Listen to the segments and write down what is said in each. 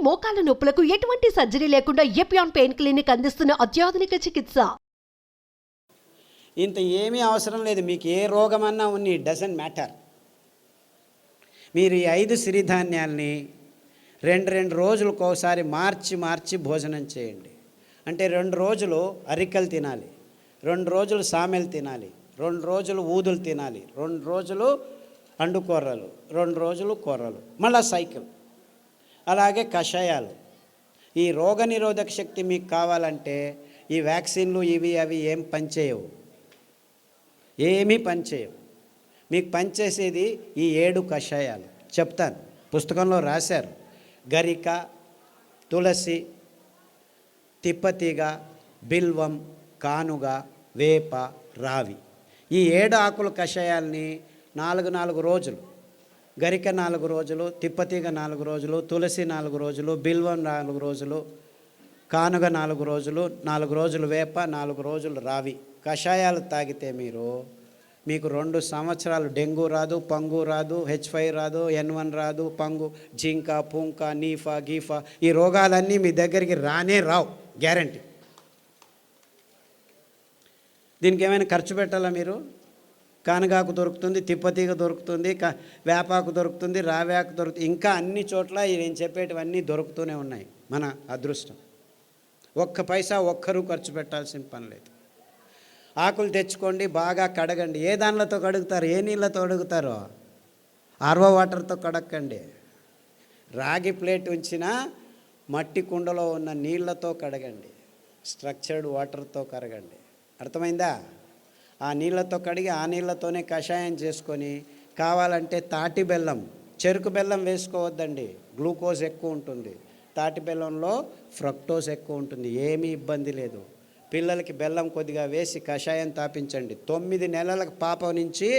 మోకాల నొప్పులకు ఎటువంటి సర్జరీ లేకుండా ఎపియాన్ పెయిన్ క్లినిక్ అందిస్తున్న అత్యాధునిక చికిత్స. ఇంత ఏమీ అవసరం లేదు. మీకు ఏ రోగమన్నా ఉన్ని డజంట్ మ్యాటర్. మీరు ఈ 5 సిరిధాన్యాల్ని రెండు రోజులకు ఒకసారి మార్చి భోజనం చేయండి. అంటే 2 రోజులు అరికలు తినాలి, 2 రోజులు సామెలు తినాలి, 2 రోజులు ఊదులు తినాలి, 2 రోజులు అండుకూరలు, 2 రోజులు కూరలు, మళ్ళా సైకిల్. అలాగే కషాయాలు. ఈ రోగనిరోధక శక్తి మీకు కావాలంటే ఈ వ్యాక్సిన్లు ఇవి అవి ఏం పనిచేయవు, ఏమీ పనిచేయవు. మీకు పనిచేసేది ఈ 7 కషాయాలు చెప్తాను, పుస్తకంలో రాశారు. గరిక, తులసి, తిప్పతీగ, బిల్వం, కానుగ, వేప, రావి. ఈ 7 ఆకుల కషాయాల్ని 4 రోజులు, గరిక 4 రోజులు, తిప్పతీగ 4 రోజులు, తులసి 4 రోజులు, బిల్వం 4 రోజులు, కానుగ 4 రోజులు, 4 రోజులు వేప, 4 రోజులు రావి కషాయాలు తాగితే మీకు 2 సంవత్సరాలు డెంగ్యూ రాదు, పంగు రాదు, H5 రాదు, N1 రాదు, పంగు, జింక, పుంక, నీఫా, గీఫా, ఈ రోగాలన్నీ మీ దగ్గరికి రావు, గ్యారంటీ. దీనికి ఏమైనా ఖర్చు పెట్టాలా మీరు? కానగాకు దొరుకుతుంది, తిప్పతీగ దొరుకుతుంది, వేపాకు దొరుకుతుంది, రావేకు దొరుకుతుంది, ఇంకా అన్ని చోట్ల నేను చెప్పేటివన్నీ దొరుకుతూనే ఉన్నాయి. మన అదృష్టం. ఒక్క పైసా ఒక్కరూ ఖర్చు పెట్టాల్సిన పని లేదు. ఆకులు తెచ్చుకోండి, బాగా కడగండి. ఏ దానిలతో కడుగుతారు? ఏ నీళ్ళతో కడుగుతారో ఆర్వో వాటర్తో కడగండి. రాగి ప్లేట్ ఉంచినా మట్టి కుండలో ఉన్న నీళ్ళతో కడగండి, స్ట్రక్చర్డ్ వాటర్తో కడగండి. అర్థమైందా? ఆ నీళ్ళతో కడిగి ఆ నీళ్ళతోనే కషాయం చేసుకొని, కావాలంటే తాటి బెల్లం, చెరుకు బెల్లం వేసుకోవద్దండి, గ్లూకోజ్ ఎక్కువ ఉంటుంది. తాటి బెల్లంలో ఫ్రక్టోజ్ ఎక్కువ ఉంటుంది, ఏమీ ఇబ్బంది లేదు. పిల్లలకి బెల్లం కొద్దిగా వేసి కషాయం తాపించండి. 9 నెలల పాప నుంచి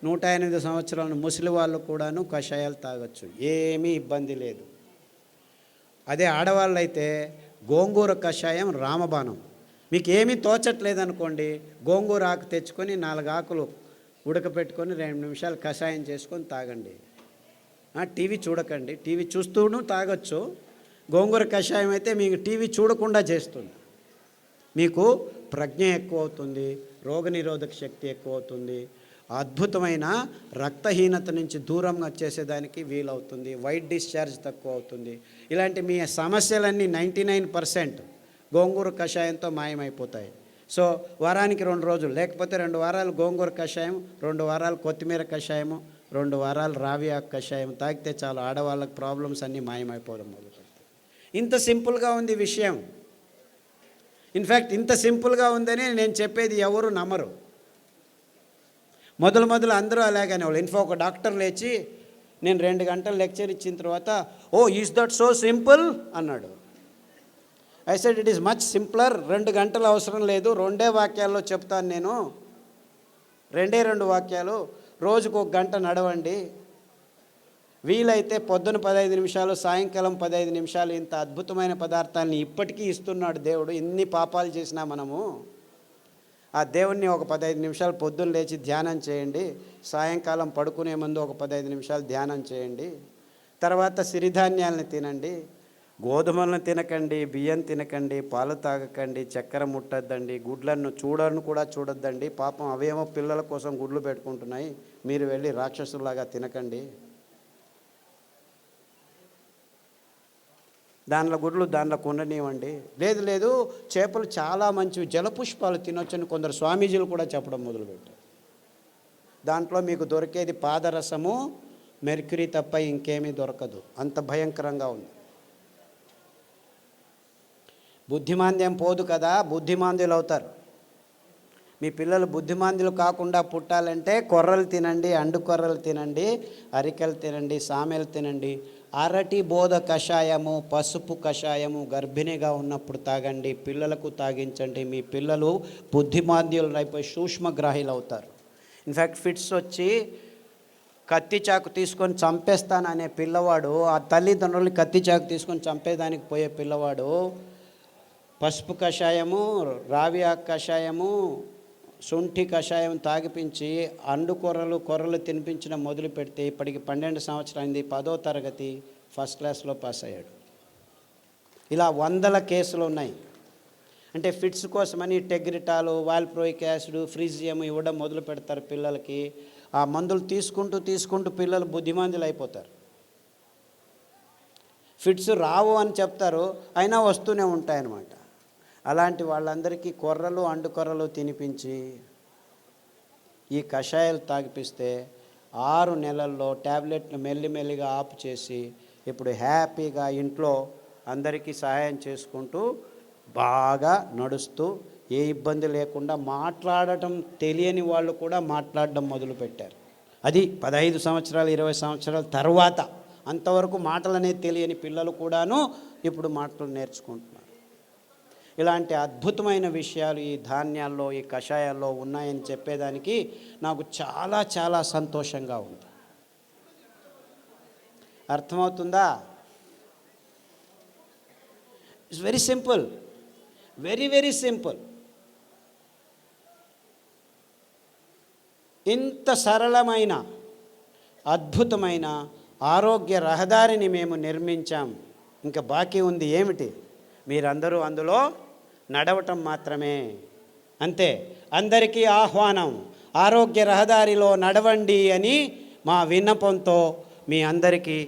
108 సంవత్సరాల ముసలి వాళ్ళు కూడాను కషాయాలు తాగొచ్చు, ఏమీ ఇబ్బంది లేదు. అదే ఆడవాళ్ళు అయితే గోంగూర కషాయం రామబాణం. మీకు ఏమీ తోచట్లేదనుకోండి, గోంగూర ఆకు తెచ్చుకొని 4 ఆకులు ఉడకపెట్టుకొని 2 నిమిషాలు కషాయం చేసుకొని తాగండి. టీవీ చూడకండి, టీవీ చూస్తూను తాగొచ్చు. గోంగూర కషాయం అయితే మీకు టీవీ చూడకుండా చేస్తుంది. మీకు ప్రజ్ఞ ఎక్కువ అవుతుంది, రోగనిరోధక శక్తి ఎక్కువ అవుతుంది, అద్భుతమైన రక్తహీనత నుంచి దూరంగా చేసేదానికి వీలవుతుంది, వైట్ డిశ్చార్జ్ తక్కువ అవుతుంది. ఇలాంటి మీ సమస్యలన్నీ 99% గోంగూర కషాయంతో మాయమైపోతాయి. సో వారానికి 2 రోజులు, లేకపోతే 2 వారాలు గోంగూర కషాయం, 2 వారాలు కొత్తిమీర కషాయము, 2 వారాలు రావి ఆకు కషాయం తాగితే చాలు, ఆడవాళ్ళకి ప్రాబ్లమ్స్ అన్నీ మాయమైపోవడం మొదలుపెడతాయి. ఇంత సింపుల్గా ఉంది విషయం. ఇన్ఫ్యాక్ట్ ఇంత సింపుల్గా ఉందని నేను చెప్పేది ఎవరు నమ్మరు. మొదలు అందరూ అలాగనే వాళ్ళు. ఒక డాక్టర్ లేచి నేను 2 గంటలు లెక్చర్ ఇచ్చిన తర్వాత, ఓ ఈజ్ దట్ సో సింపుల్ అన్నాడు. I said it is much simpler. 2 గంటలు అవసరం లేదు, 2 వాక్యాల్లో చెప్తాను నేను. 2 వాక్యాలు. రోజుకు 1 గంట నడవండి, వీలైతే పొద్దున 15 నిమిషాలు, సాయంకాలం 15 నిమిషాలు. ఇంత అద్భుతమైన పదార్థాలని ఇప్పటికీ ఇస్తున్నాడు దేవుడు. ఎన్ని పాపాలు చేసినా మనము ఆ దేవుణ్ణి ఒక 15 నిమిషాలు పొద్దున్న లేచి ధ్యానం చేయండి, సాయంకాలం పడుకునే ముందు ఒక 15 నిమిషాలు ధ్యానం చేయండి. తర్వాత సిరిధాన్యాలను తినండి, గోధుమలను తినకండి, బియ్యం తినకండి, పాలు తాగకండి, చక్కెర ముట్టద్దండి, గుడ్లను కూడా చూడొద్దండి. పాపం అవేమో పిల్లల కోసం గుడ్లు పెట్టుకుంటున్నాయి, మీరు వెళ్ళి రాక్షసులాగా తినకండి. దానిలో గుడ్లు దానిలో ఉండనివ్వండి. లేదు చేపలు చాలా మంచివి, జలపుష్పాలు తినొచ్చని కొందరు స్వామీజీలు కూడా చెప్పడం మొదలుపెట్టారు. దాంట్లో మీకు దొరికేది పాదరసము, మెర్క్యూరీ తప్ప ఇంకేమీ దొరకదు, అంత భయంకరంగా ఉంది. బుద్ధిమాంద్యం పోదు కదా, బుద్ధిమాంద్యులు అవుతారు. మీ పిల్లలు బుద్ధిమాంద్యులు కాకుండా పుట్టాలంటే కొర్రలు తినండి, అండు కొర్రలు తినండి, అరికెలు తినండి, సామెలు తినండి. అరటి బోధ కషాయము, పసుపు కషాయము గర్భిణిగా ఉన్నప్పుడు తాగండి, పిల్లలకు తాగించండి. మీ పిల్లలు బుద్ధిమాంద్యులు అయిపోయి సూక్ష్మగ్రాహీలు అవుతారు. ఇన్ఫ్యాక్ట్ ఫిట్స్ వచ్చి కత్తి చాకు తీసుకొని చంపేస్తాననే పిల్లవాడు, ఆ తల్లిదండ్రులు కత్తి చాకు తీసుకొని చంపేదానికి పోయే పిల్లవాడు పసుపు కషాయము, రావి ఆకు కషాయము, శొంఠి కషాయం తాగిపించి అండు కొర్రలు తినిపించడం మొదలు పెడితే ఇప్పటికి 12 సంవత్సరాలు అయింది. 10వ తరగతి ఫస్ట్ క్లాస్లో పాస్ అయ్యాడు. ఇలా వందల కేసులు ఉన్నాయి. అంటే ఫిట్స్ కోసమని టెగ్రిటాలు, వాల్ప్రోయిక్ యాసిడ్, ఫ్రీజియం ఇవ్వడం మొదలు పెడతారు పిల్లలకి. ఆ మందులు తీసుకుంటూ పిల్లలు బుద్ధిమంతులు అయిపోతారు. ఫిట్స్ రావు అని చెప్తారు, అయినా వస్తూనే ఉంటాయన్నమాట. అలాంటి వాళ్ళందరికీ కొర్రలు, అండుకొర్రలు తినిపించి ఈ కషాయాలు తాగిపిస్తే 6 నెలల్లో ట్యాబ్లెట్లు మెల్లిమెల్లిగా ఆపు చేసి ఇప్పుడు హ్యాపీగా ఇంట్లో అందరికీ సహాయం చేసుకుంటూ బాగా నడుస్తూ ఏ ఇబ్బంది లేకుండా మాట్లాడటం తెలియని వాళ్ళు కూడా మాట్లాడడం మొదలుపెట్టారు. అది 15 సంవత్సరాలు 20 సంవత్సరాల తర్వాత. అంతవరకు మాటలు అనేది తెలియని పిల్లలు కూడాను ఇప్పుడు మాటలు నేర్చుకుంటున్నారు. ఇలాంటి అద్భుతమైన విషయాలు ఈ ధాన్యాల్లో, ఈ కషాయాల్లో ఉన్నాయని చెప్పేదానికి నాకు చాలా చాలా సంతోషంగా ఉంది. అర్థమవుతుందా? It's very simple, very very simple. ఇంత సరళమైన అద్భుతమైన ఆరోగ్య రహదారిని మేము నిర్మించాం. ఇంకా బాకీ ఉంది ఏమిటి? మీరందరూ అందులో నడవటం మాత్రమే. అంతే. అందరికీ ఆహ్వానం, ఆరోగ్య రహదారిలో నడవండి అని మా విన్నపంతో మీ అందరికీ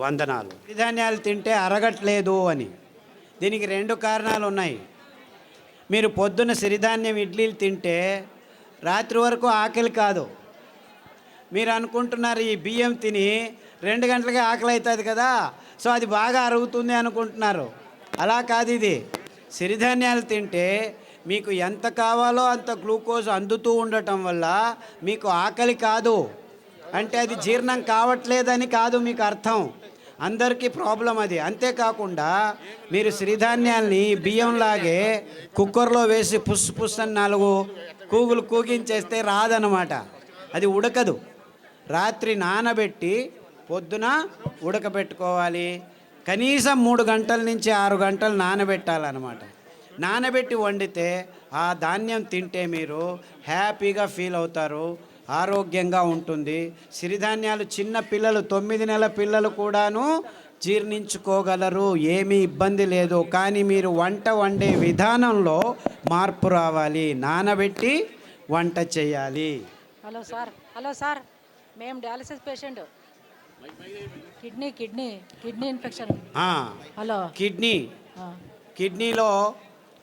వందనాలు. సిరిధాన్యాలు తింటే అరగట్లేదు అని దీనికి 2 కారణాలు ఉన్నాయి. మీరు పొద్దున్న సిరిధాన్యం ఇడ్లీలు తింటే రాత్రి వరకు ఆకలి కాదు. మీరు అనుకుంటున్నారు ఈ బియ్యం తిని 2 గంటలకే ఆకలి అవుతుంది కదా, సో అది బాగా అరుగుతుంది అనుకుంటున్నారు. అలా కాదు. ఇది సిరిధాన్యాలు తింటే మీకు ఎంత కావాలో అంత గ్లూకోజ్ అందుతూ ఉండటం వల్ల మీకు ఆకలి కాదు. అంటే అది జీర్ణం కావట్లేదని కాదు మీకు అర్థం. అందరికీ ప్రాబ్లం అది. అంతేకాకుండా మీరు సిరిధాన్యాల్ని బియ్యంలాగే కుక్కర్లో వేసి పుస్ పుస్ అని 4 కూగులు కూగించేస్తే రాదనమాట. అది ఉడకదు. రాత్రి నానబెట్టి పొద్దున ఉడకబెట్టుకోవాలి. కనీసం 3 గంటల నుంచి 6 గంటలు నానబెట్టాలన్నమాట. నానబెట్టి వండితే ఆ ధాన్యం తింటే మీరు హ్యాపీగా ఫీల్ అవుతారు, ఆరోగ్యంగా ఉంటుంది. సిరిధాన్యాలు చిన్న పిల్లలు 9 నెలల పిల్లలు కూడాను జీర్ణించుకోగలరు, ఏమీ ఇబ్బంది లేదు. కానీ మీరు వంట వండే విధానంలో మార్పు రావాలి. నానబెట్టి వంట చేయాలి. హలో సార్, మేము dialysis patient. Kidney infection. Hello, కిడ్నీలో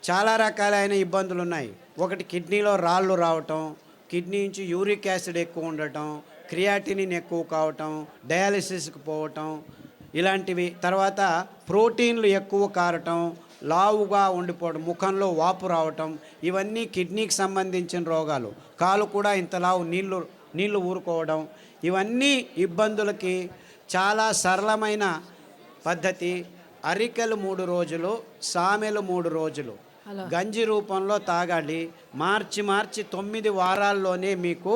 చాలా రకాలైన ఇబ్బందులు ఉన్నాయి. ఒకటి కిడ్నీలో రాళ్ళు రావటం, కిడ్నీ నుంచి యూరిక్ యాసిడ్ ఎక్కువ ఉండటం, క్రియాటినిన్ ఎక్కువ కావటం, డయాలసిస్కి పోవటం ఇలాంటివి. తర్వాత ప్రోటీన్లు ఎక్కువ కారటం, లావుగా ఉండిపోవడం, ముఖంలో వాపు రావటం, ఇవన్నీ కిడ్నీకి సంబంధించిన రోగాలు. కాలు కూడా ఇంత లావు నీళ్లు ఊరుకోవడం, ఇవన్నీ ఇబ్బందులకి చాలా సరళమైన పద్ధతి. అరికెలు 3 రోజులు, సామెలు 3 రోజులు గంజి రూపంలో తాగాలి. మార్చి 9 వారాల్లోనే మీకు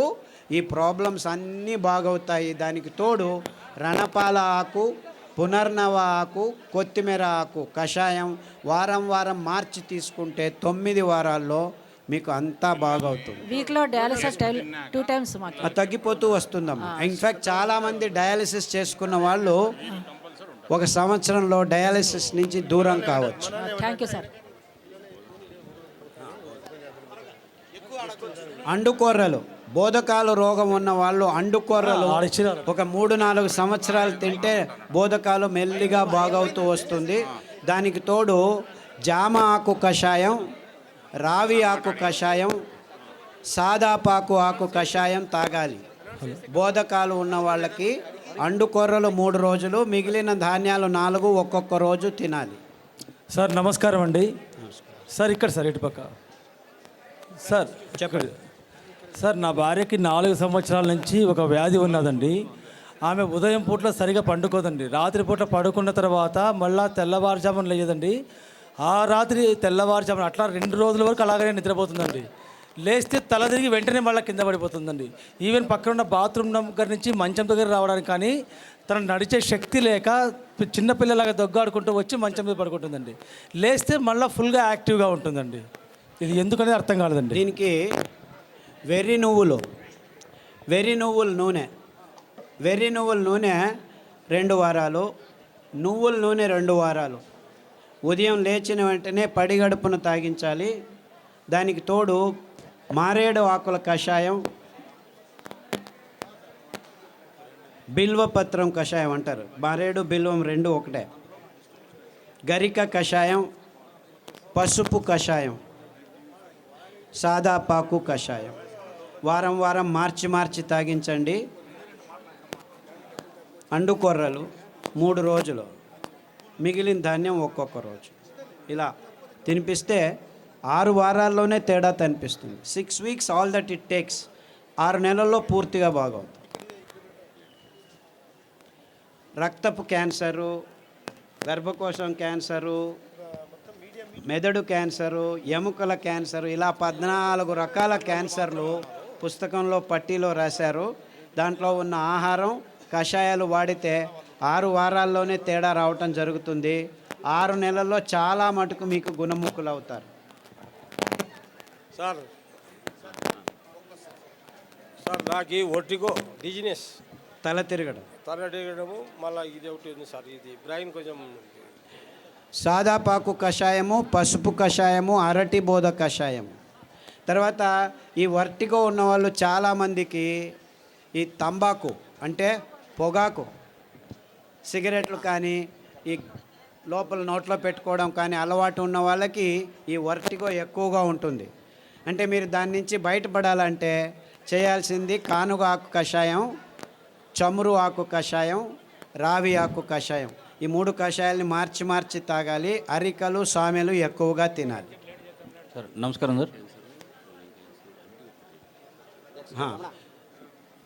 ఈ ప్రాబ్లమ్స్ అన్నీ బాగవుతాయి. దానికి తోడు రణపాల ఆకు, పునర్నవ ఆకు, కొత్తిమీర ఆకు కషాయం వారం మార్చి తీసుకుంటే 9 వారాల్లో మీకు అంతా బాగవుతుంది. వీక్లో డయాలసిస్ 2 టైమ్స్ తగ్గిపోతూ వస్తుందమ్మా. ఇన్ఫ్యాక్ట్ చాలామంది డయాలసిస్ చేసుకున్న వాళ్ళు 1 సంవత్సరంలో డయాలసిస్ నుంచి దూరం కావచ్చు. Thank you sir. అండుకొర్రలు, బోధకాలు రోగం ఉన్న వాళ్ళు అండుకొర్రలు ఒక 3-4 సంవత్సరాలు తింటే బోధకాలు మెల్లిగా బాగవుతూ వస్తుంది. దానికి తోడు జామ ఆకు కషాయం, రావి ఆకు కషాయం, సాదాపాకు ఆకు కషాయం తాగాలి. బోధకాలు ఉన్న వాళ్ళకి అండుకొర్రలు 3 రోజులు, మిగిలిన ధాన్యాలు 4 ఒక్కొక్క రోజు తినాలి. సార్ నమస్కారం అండి. సార్ ఇక్కడ సార్ ఇటుపక్క సార్ చెప్పండి. సార్ నా భార్యకి 4 సంవత్సరాల నుంచి ఒక వ్యాధి ఉన్నదండి. ఆమె ఉదయం పూట్ల సరిగా పండుకోదండి. రాత్రి పూట పడుకున్న తర్వాత మళ్ళీ తెల్లవారుజామున లేదండి. ఆ రాత్రి తెల్లవారుజామున అట్లా 2 రోజుల వరకు అలాగనే నిద్రపోతుందండి. లేస్తే తల తిరిగి వెంటనే మళ్ళీ కింద పడిపోతుందండి. ఈవెన్ పక్కన ఉన్న బాత్రూమ్ దగ్గర నుంచి మంచం దగ్గర రావడానికి కానీ తను నడిచే శక్తి లేక చిన్నపిల్లలాగా దొగ్గాడుకుంటూ వచ్చి మంచం మీద పడుకుంటుందండి. లేస్తే మళ్ళీ ఫుల్గా యాక్టివ్గా ఉంటుందండి. ఇది ఎందుకనేది అర్థం కాలేదండి. దీనికి వెర్రి నువ్వుల నూనె 2 వారాలు, నువ్వుల నూనె 2 వారాలు, ఉదయం లేచిన వెంటనే పడిగడుపున తాగించాలి. దానికి తోడు మారేడు ఆకుల కషాయం, బిల్వపత్రం కషాయం అంటారు. మారేడు బిల్వం రెండు ఒకటే. గరిక కషాయం, పసుపు కషాయం, సాదాపాకు కషాయం వారం వారం మార్చి తాగించండి. అండుకొర్రలు 3 రోజులు, మిగిలిన ధాన్యం ఒక్కొక్క రోజు. ఇలా తినిపిస్తే 6 వారాల్లోనే తేడా కనిపిస్తుంది. 6 weeks all that it takes. 6 నెలల్లో పూర్తిగా బాగవుతుంది. రక్తపు క్యాన్సరు, గర్భకోశం క్యాన్సరు, మెదడు క్యాన్సరు, ఎముకల క్యాన్సరు, ఇలా 14 రకాల క్యాన్సర్లు పుస్తకంలో పట్టీలో రాశారు. దాంట్లో ఉన్న ఆహారం, కషాయాలు వాడితే 6 వారాల్లోనే తేడా రావటం జరుగుతుంది. 6 నెలల్లో చాలా మటుకు మీకు గుణముఖులు అవుతారు. సార్ నాకు ఈ ఒట్టిగో డిజినెస్, తల తిరగడం, మళ్ళీ ఇది ఒకటి ఉంది సార్, ఇది బ్రెయిన్ కొంచెం. సాదాపాకు కషాయము, పసుపు కషాయము, అరటి బోధ కషాయము. తర్వాత ఈ వర్టిగో ఉన్నవాళ్ళు చాలామందికి ఈ తంబాకు అంటే పొగాకు, సిగరెట్లు కానీ ఈ లోపల నోట్లో పెట్టుకోవడం కానీ అలవాటు ఉన్న వాళ్ళకి ఈ వర్టిగో ఎక్కువగా ఉంటుంది. అంటే మీరు దాని నుంచి బయటపడాలంటే చేయాల్సింది కానుగ ఆకు కషాయం, చమురు ఆకు కషాయం, రావి ఆకు కషాయం. ఈ 3 కషాయాలని మార్చి తాగాలి. అరికలు, సామెలు ఎక్కువగా తినాలి. సార్ నమస్కారం sir.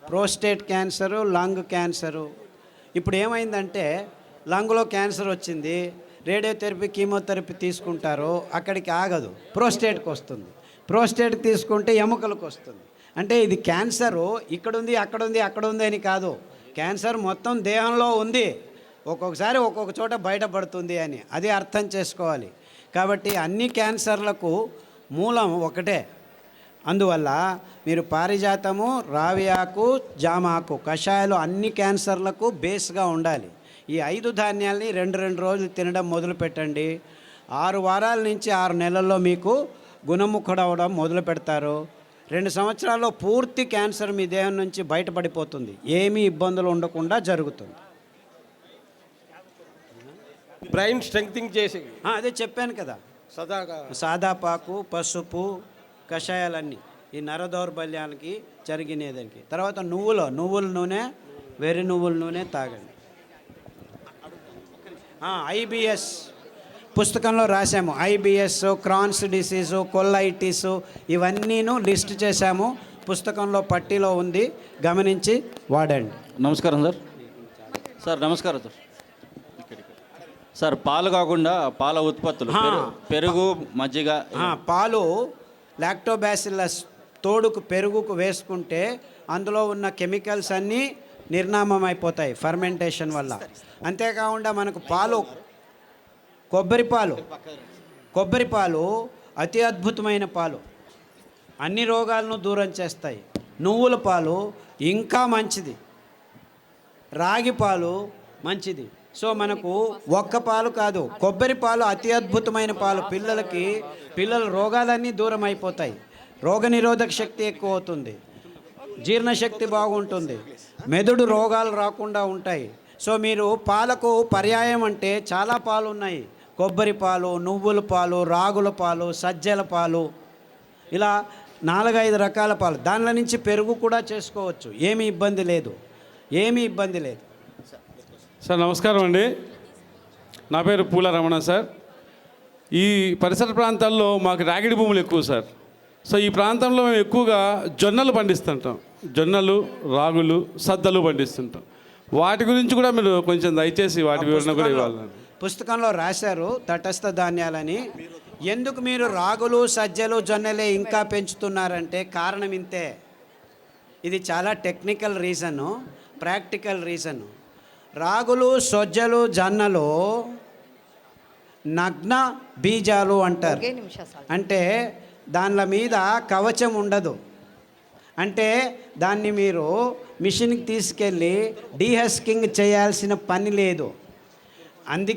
Prostate cancer, lung cancer. ఇప్పుడు ఏమైందంటే లంగ్లో క్యాన్సర్ వచ్చింది, రేడియోథెరపీ, కీమోథెరపీ తీసుకుంటారు, అక్కడికి ఆగదు, ప్రోస్టేట్కి వస్తుంది. ప్రోస్టేట్ తీసుకుంటే ఎముకలకు వస్తుంది. అంటే ఇది క్యాన్సరు ఇక్కడుంది, అక్కడుంది అని కాదు. క్యాన్సర్ మొత్తం దేహంలో ఉంది, ఒక్కొక్కసారి ఒక్కొక్క చోట బయటపడుతుంది అని అది అర్థం చేసుకోవాలి. కాబట్టి అన్ని క్యాన్సర్లకు మూలం ఒకటే. అందువల్ల మీరు పారిజాతము, రావి ఆకు, జామాకు కషాయాలు అన్ని క్యాన్సర్లకు బేస్గా ఉండాలి. ఈ 5 ధాన్యాల్ని 2 రోజులు తినడం మొదలు పెట్టండి. 6 వారాల నుంచి 6 నెలల్లో మీకు గుణముఖుడవడం మొదలు పెడతారు. 2 సంవత్సరాల్లో పూర్తి క్యాన్సర్ మీ దేహం నుంచి బయటపడిపోతుంది. ఏమీ ఇబ్బందులు ఉండకుండా జరుగుతుంది. బ్రెయిన్ స్ట్రెంగ్తింగ్ చేసి అదే చెప్పాను కదా, సదాగా సాదాపాకు, పసుపు కషాయాలన్నీ ఈ నర దౌర్బల్యానికి జరిగినదానికి. తర్వాత నువ్వుల నూనె, వెర్రి నువ్వుల నూనె తాగండి. ఐబిఎస్ పుస్తకంలో రాసాము. ఐబిఎస్, క్రాన్స్ డిసీజు, కొల్లైటిస్ ఇవన్నీను లిస్ట్ చేశాము. పుస్తకంలో పట్టీలో ఉంది, గమనించి వాడండి. నమస్కారం సార్. సార్ నమస్కారం సార్. సార్ పాలు కాకుండా పాల ఉత్పత్తులు, పెరుగు, మజ్జిగ. పాలు లాక్టోబాసిల్లస్ తోడుకు పెరుగుకు వేసుకుంటే అందులో ఉన్న కెమికల్స్ అన్నీ నిర్నామం అయిపోతాయి ఫర్మెంటేషన్ వల్ల. అంతేకాకుండా మనకు పాలు, కొబ్బరి పాలు అతి అద్భుతమైన పాలు, అన్ని రోగాలను దూరం చేస్తాయి. నువ్వుల పాలు ఇంకా మంచిది, రాగి పాలు మంచిది. సో మనకు ఒక్క పాలు కాదు, కొబ్బరి పాలు అతి అద్భుతమైన పాలు. పిల్లల రోగాలన్నీ దూరం అయిపోతాయి. రోగనిరోధక శక్తి ఎక్కువ అవుతుంది, జీర్ణశక్తి బాగుంటుంది, మెదడు రోగాలు రాకుండా ఉంటాయి. సో మీరు పాలకు పర్యాయం అంటే చాలా పాలు ఉన్నాయి. కొబ్బరి పాలు, నువ్వుల పాలు, రాగుల పాలు, సజ్జల పాలు, ఇలా 4-5 రకాల పాలు. దానిలో నుంచి పెరుగు కూడా చేసుకోవచ్చు, ఏమీ ఇబ్బంది లేదు. సార్ నమస్కారం అండి. నా పేరు పూల రమణ సార్. ఈ పరిసర ప్రాంతాల్లో మాకు రాగిడి భూములు ఎక్కువ సార్. సో ఈ ప్రాంతంలో మేము ఎక్కువగా జొన్నలు పండిస్తుంటాం. జొన్నలు, రాగులు, సద్దలు పండిస్తుంటాం. వాటి గురించి కూడా మీరు కొంచెం దయచేసి వాటి వివరణ కూడా ఇవ్వాలి. పుస్తకంలో రాశారు తటస్థ ధాన్యాలని. ఎందుకు మీరు రాగులు, సజ్జలు, జొన్నలే ఇంకా పెంచుతున్నారంటే కారణం ఇంతే. ఇది చాలా టెక్నికల్ రీజను, ప్రాక్టికల్ రీజను. రాగులు, సజ్జలు, జొన్నలు నగ్న బీజాలు అంటారు. అంటే దానిల మీద కవచం ఉండదు. అంటే దాన్ని మీరు మిషన్కి తీసుకెళ్ళి డీహస్కింగ్ చేయాల్సిన పని లేదు. అందుకే